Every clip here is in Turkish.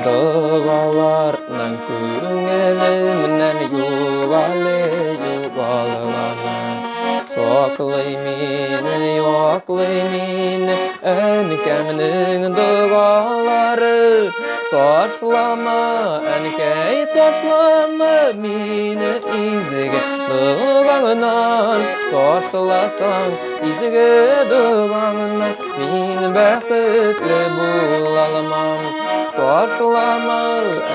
Dağlardan köngülümden yuvalana Soklay meni, yoklay meni Enkemnin dağları Taşlama, enkey taşlama Meni izge dağından Taşlasan izge dağından Min bəxtli bulalmam Taşlama,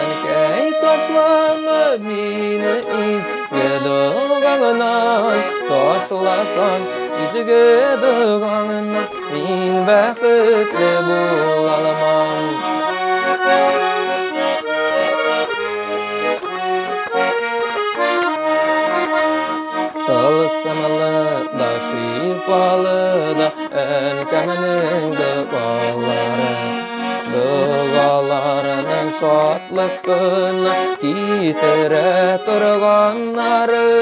enkey taşlama Meni izge dağından Taşlasan izge dağından Min bəxtli bulalmam Tılsımlı da şifalı da Enkeminin dağları Dağlarının şatlıkını Titire turganları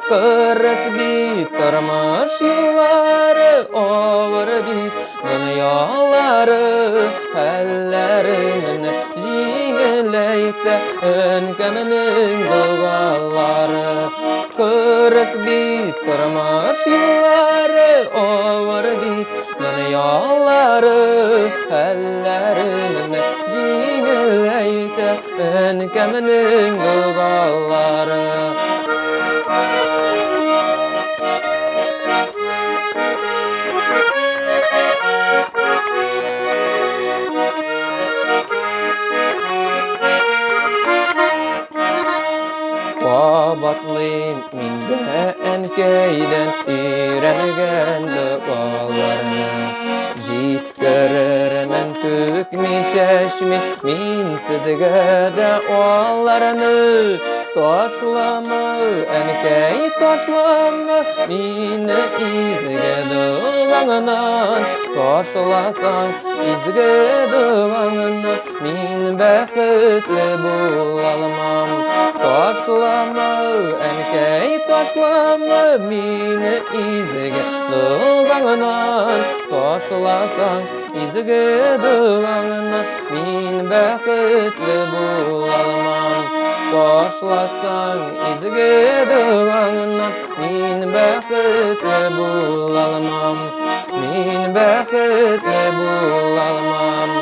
Kırıs bitirmiş yılları Ağır bit dünyaları Ellerin jingileyte Enkeminin dağları Kırıs bitirmiş yılları Ağır bit dünyaları Ellerin jingileyte Enkeminin dağları Babatlıyım minde enkeyden İrengen dağlarına Jit görürmen tükmişeşmi Min sizge de oğlarını Taşlama enkey taşlama Mini izge dağlarından Taşlasan izge dağlarından Min bəxtli bulalmam Taşlama, enkey taşlama Mini izge dağlarından Taşlasan izge dağlarından Min bəxtli bulalmam Taşlasan izge dağlarından Min bəxtli bulalmam Min bəxtli bulalmam